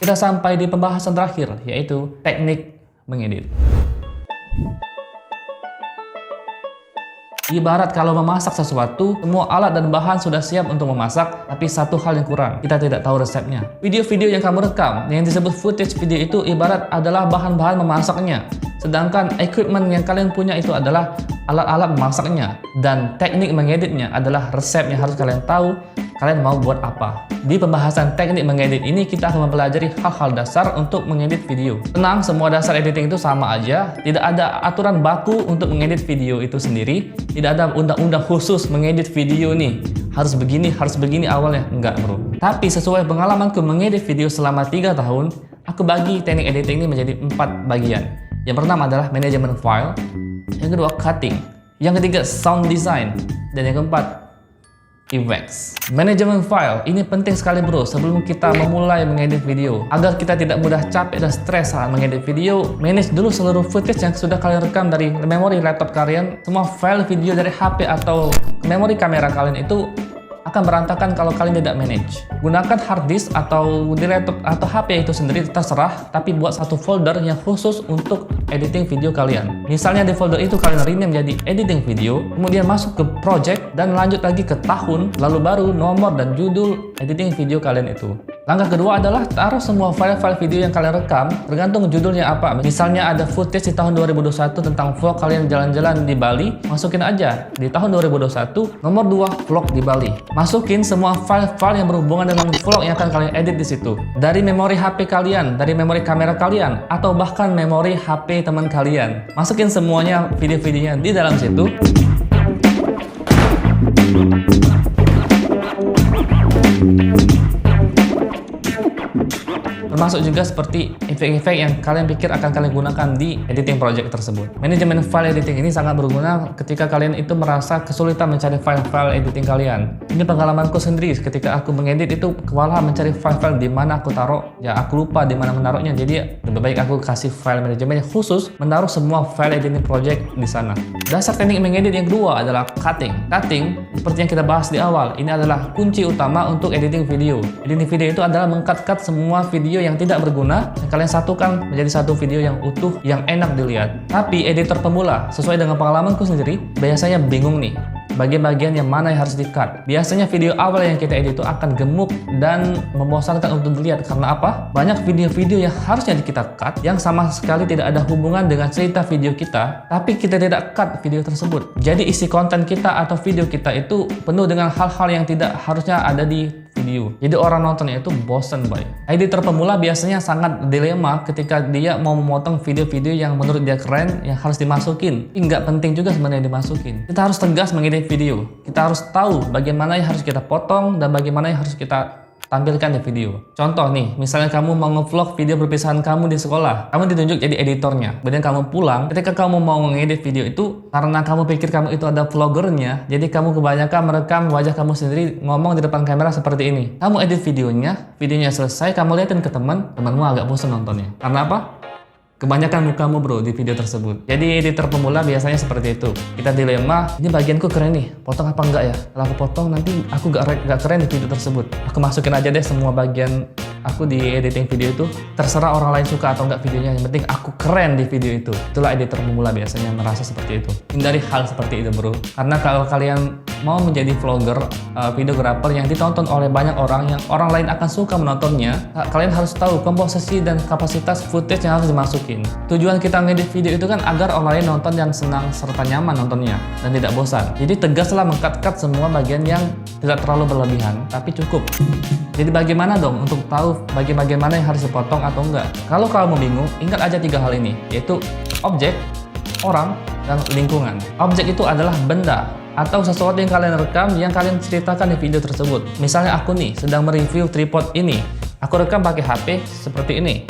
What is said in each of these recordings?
Kita sampai di pembahasan terakhir, yaitu teknik mengedit. Ibarat kalau memasak sesuatu, semua alat dan bahan sudah siap untuk memasak, tapi satu hal yang kurang, kita tidak tahu resepnya. Video-video yang kamu rekam, yang disebut footage video itu ibarat adalah bahan-bahan memasaknya. Sedangkan equipment yang kalian punya itu adalah alat-alat memasaknya. Dan teknik mengeditnya adalah resep yang harus kalian tahu, kalian mau buat apa. Di pembahasan teknik mengedit ini, kita akan mempelajari hal-hal dasar untuk mengedit video. Tenang, semua dasar editing itu sama aja. Tidak ada aturan baku untuk mengedit video itu sendiri. Tidak ada undang-undang khusus mengedit video nih. Harus begini awalnya. Enggak, bro. Tapi sesuai pengalamanku mengedit video selama 3 tahun, aku bagi teknik editing ini menjadi 4 bagian. Yang pertama adalah manajemen file. Yang kedua, cutting. Yang ketiga, sound design. Dan yang keempat, effects. Manajemen file ini penting sekali, bro, sebelum kita memulai mengedit video. Agar kita tidak mudah capek dan stres saat mengedit video, manage dulu seluruh footage yang sudah kalian rekam dari memori laptop kalian. Semua file video dari HP atau memori kamera kalian itu akan berantakan kalau kalian tidak manage. Gunakan hard disk atau di laptop atau HP itu sendiri, terserah, tapi buat satu folder yang khusus untuk editing video kalian. Misalnya di folder itu kalian rename jadi editing video, kemudian masuk ke project dan lanjut lagi ke tahun, lalu baru nomor dan judul editing video kalian itu. Langkah kedua adalah taruh semua file-file video yang kalian rekam, tergantung judulnya apa. Misalnya ada footage di tahun 2021 tentang vlog kalian jalan-jalan di Bali, masukin aja di tahun 2021 nomor 2 vlog di Bali. Masukin semua file-file yang berhubungan dengan vlog yang akan kalian edit di situ. Dari memori HP kalian, dari memori kamera kalian, atau bahkan memori HP teman kalian. Masukin semuanya video-videonya di dalam situ. Termasuk juga seperti efek-efek yang kalian pikir akan kalian gunakan di editing project tersebut. Manajemen file editing ini sangat berguna ketika kalian itu merasa kesulitan mencari file-file editing kalian. Ini pengalamanku sendiri, ketika aku mengedit itu kewalahan mencari file-file di mana aku taruh. Ya, aku lupa di mana menaruhnya, jadi lebih baik aku kasih file manajemen yang khusus menaruh semua file editing project di sana. Dasar teknik mengedit yang kedua adalah cutting. Cutting, seperti yang kita bahas di awal, ini adalah kunci utama untuk editing video. Editing video itu adalah meng-cut semua video yang tidak berguna, yang kalian satukan menjadi satu video yang utuh, yang enak dilihat. Tapi editor pemula, sesuai dengan pengalamanku sendiri, biasanya bingung nih, bagian-bagian yang mana yang harus di-cut. Biasanya video awal yang kita edit itu akan gemuk dan membosankan untuk dilihat. Karena apa? Banyak video-video yang harusnya kita cut, yang sama sekali tidak ada hubungan dengan cerita video kita, tapi kita tidak cut video tersebut. Jadi isi konten kita atau video kita itu penuh dengan hal-hal yang tidak harusnya ada di video. Jadi orang nontonnya itu bosen, boy. Editor pemula biasanya sangat dilema ketika dia mau memotong video-video yang menurut dia keren, yang harus dimasukin. Ini nggak penting juga sebenarnya dimasukin. Kita harus tegas mengedit video. Kita harus tahu bagaimana yang harus kita potong dan bagaimana yang harus kita tampilkan di video. Contoh nih, misalnya kamu mau nge-vlog video perpisahan kamu di sekolah, kamu ditunjuk jadi editornya. Kemudian kamu pulang, ketika kamu mau mengedit video itu, karena kamu pikir kamu itu ada vloggernya, jadi kamu kebanyakan merekam wajah kamu sendiri ngomong di depan kamera seperti ini. Kamu edit videonya selesai, kamu liatin ke temanmu agak bosan nontonnya. Karena apa? Kebanyakan mukamu, bro, di video tersebut. Jadi editor pemula biasanya seperti itu. Kita dilema, ini bagianku keren nih, potong apa enggak ya? Kalau aku potong nanti aku gak keren di video tersebut. Aku masukin aja deh semua bagian aku di editing video itu. Terserah orang lain suka atau enggak videonya, yang penting aku keren di video itu. Itulah editor pemula biasanya merasa seperti itu. Hindari hal seperti itu, bro. Karena kalau kalian mau menjadi vlogger, videographer yang ditonton oleh banyak orang, yang orang lain akan suka menontonnya, kalian harus tahu komposisi dan kapasitas footage yang harus dimasukin. Tujuan kita ngedit video itu kan agar orang lain nonton yang senang serta nyaman nontonnya dan tidak bosan. Jadi tegaslah meng-cut semua bagian yang tidak terlalu berlebihan, tapi cukup. Jadi bagaimana dong untuk tahu bagian mana yang harus dipotong atau enggak? Kalau kamu bingung, ingat aja 3 hal ini, yaitu objek, orang, dan lingkungan. Objek itu adalah benda atau sesuatu yang kalian rekam, yang kalian ceritakan di video tersebut. Misalnya aku nih sedang mereview tripod ini, aku rekam pakai HP seperti ini.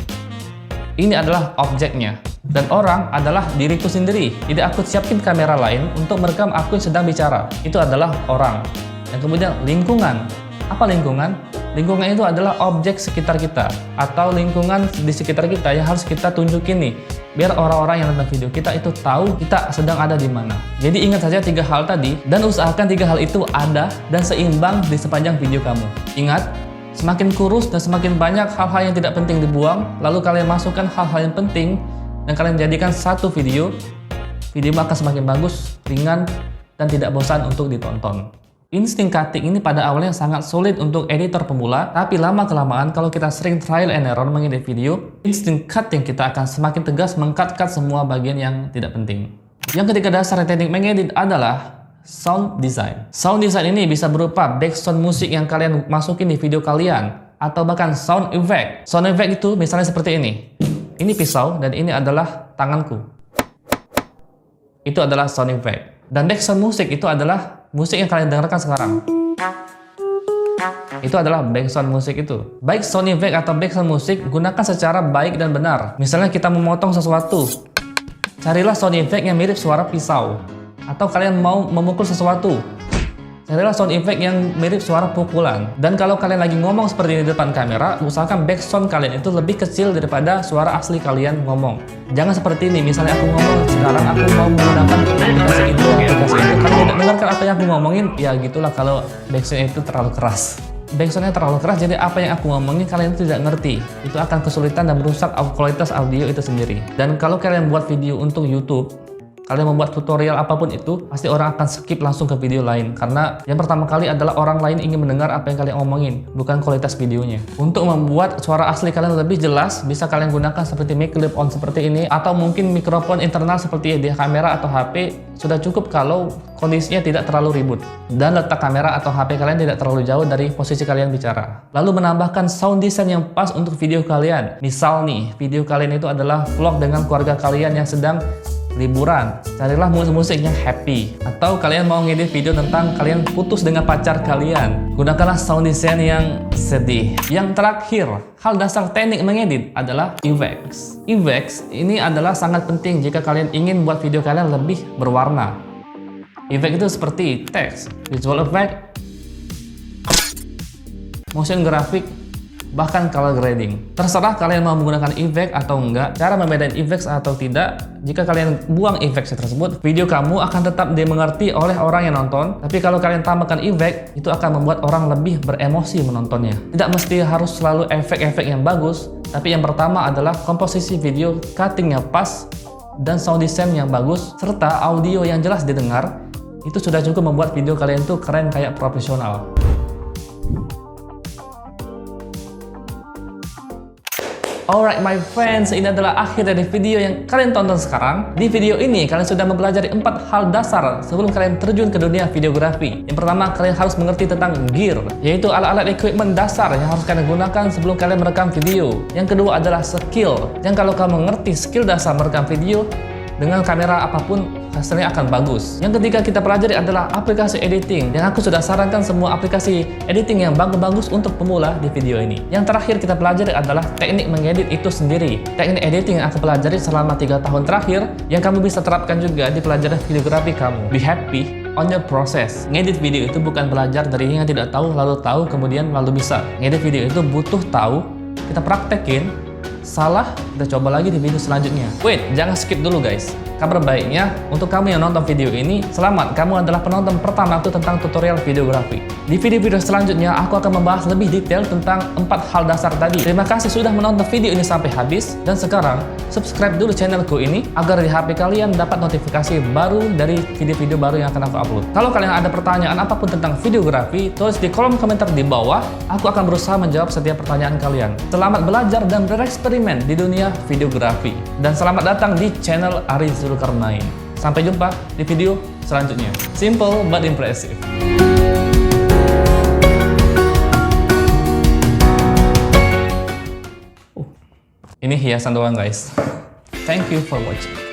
Ini adalah objeknya. Dan orang adalah diriku sendiri. Jadi aku siapin kamera lain untuk merekam aku yang sedang bicara. Itu adalah orang. Dan kemudian lingkungan. Apa lingkungan? Lingkungan itu adalah objek sekitar kita atau lingkungan di sekitar kita yang harus kita tunjukin nih, biar orang-orang yang nonton video kita itu tahu kita sedang ada di mana. Jadi ingat saja 3 hal tadi dan usahakan 3 hal itu ada dan seimbang di sepanjang video kamu. Ingat, Semakin kurus dan semakin banyak hal-hal yang tidak penting dibuang, lalu kalian masukkan hal-hal yang penting dan kalian jadikan satu video akan semakin bagus, ringan, dan tidak bosan untuk ditonton. Insting cutting ini pada awalnya sangat sulit untuk editor pemula, tapi lama-kelamaan kalau kita sering trial and error mengedit video, insting cutting kita akan semakin tegas meng-cut semua bagian yang tidak penting. Yang ketiga dasar teknik mengedit adalah sound design. Sound design ini bisa berupa background musik yang kalian masukin di video kalian, atau bahkan sound effect. Sound effect itu misalnya seperti ini. Ini pisau dan ini adalah tanganku. Itu adalah sound effect. Dan background musik itu adalah musik yang kalian dengarkan sekarang. Itu adalah background musik itu. Baik sound effect atau background musik, gunakan secara baik dan benar. Misalnya kita memotong sesuatu, carilah sound effect yang mirip suara pisau. Atau kalian mau memukul sesuatu, carilah sound effect yang mirip suara pukulan. Dan kalau kalian lagi ngomong seperti ini di depan kamera, usahakan background kalian itu lebih kecil daripada suara asli kalian ngomong. Jangan seperti ini, misalnya aku ngomong sekarang, aku mau menggunakan aplikasi itu, kalian tidak dengarkan apa yang aku ngomongin, ya gitulah kalau background itu terlalu keras. Backgroundnya terlalu keras, jadi apa yang aku ngomongin kalian tidak ngerti. Itu akan kesulitan dan merusak kualitas audio itu sendiri. Dan kalau kalian buat video untuk YouTube, kalian membuat tutorial apapun itu, pasti orang akan skip langsung ke video lain. Karena yang pertama kali adalah orang lain ingin mendengar apa yang kalian omongin, bukan kualitas videonya. Untuk membuat suara asli kalian lebih jelas, bisa kalian gunakan seperti mic clip-on seperti ini, atau mungkin mikrofon internal seperti di kamera atau HP. Sudah cukup kalau kondisinya tidak terlalu ribut. Dan letak kamera atau HP kalian tidak terlalu jauh dari posisi kalian bicara. Lalu menambahkan sound design yang pas untuk video kalian. Misal nih, video kalian itu adalah vlog dengan keluarga kalian yang sedang liburan, carilah musik yang happy. Atau kalian mau ngedit video tentang kalian putus dengan pacar kalian, gunakanlah sound design yang sedih. Yang terakhir, hal dasar teknik mengedit adalah effects. Effects ini adalah sangat penting jika kalian ingin buat video kalian lebih berwarna. Effect itu seperti text, visual effect, motion graphic, bahkan color grading. Terserah kalian mau menggunakan effect atau enggak. Cara membedakan effects atau tidak, jika kalian buang effects tersebut, video kamu akan tetap dimengerti oleh orang yang nonton. Tapi kalau kalian tambahkan effect, itu akan membuat orang lebih beremosi menontonnya. Tidak mesti harus selalu efek-efek yang bagus, tapi yang pertama adalah komposisi video, cuttingnya pas, dan sound design yang bagus, serta audio yang jelas didengar. Itu sudah cukup membuat video kalian tuh keren kayak profesional. Alright my friends, ini adalah akhir dari video yang kalian tonton sekarang. Di video ini kalian sudah mempelajari 4 hal dasar sebelum kalian terjun ke dunia videografi. Yang pertama, kalian harus mengerti tentang gear, yaitu alat-alat equipment dasar yang harus kalian gunakan sebelum kalian merekam video. Yang kedua adalah skill, yang kalau kamu mengerti skill dasar merekam video dengan kamera apapun, hasilnya akan bagus. Yang ketiga kita pelajari adalah aplikasi editing, yang aku sudah sarankan semua aplikasi editing yang bagus-bagus untuk pemula di video ini. Yang terakhir kita pelajari adalah teknik mengedit itu sendiri. Teknik editing yang aku pelajari selama 3 tahun terakhir, yang kamu bisa terapkan juga di pelajaran videografi kamu. Be happy on your process. Ngedit video itu bukan belajar dari yang tidak tahu lalu tahu kemudian lalu bisa. Ngedit video itu butuh tahu, kita praktekin, salah, kita coba lagi di video selanjutnya. Wait, jangan skip dulu guys. Kabar baiknya, untuk kamu yang nonton video ini, selamat, kamu adalah penonton pertama aku tentang tutorial videografi. Di video-video selanjutnya, aku akan membahas lebih detail tentang 4 hal dasar tadi. Terima kasih sudah menonton video ini sampai habis, dan sekarang, subscribe dulu channelku ini, agar di HP kalian dapat notifikasi baru dari video-video baru yang akan aku upload. Kalau kalian ada pertanyaan apapun tentang videografi, tulis di kolom komentar di bawah, aku akan berusaha menjawab setiap pertanyaan kalian. Selamat belajar dan bereksperimen di dunia videografi. Dan selamat datang di channel Arie Zulkarnain. Sampai jumpa di video selanjutnya. Simple but impressive. Ini hiasan doang guys. Thank you for watching.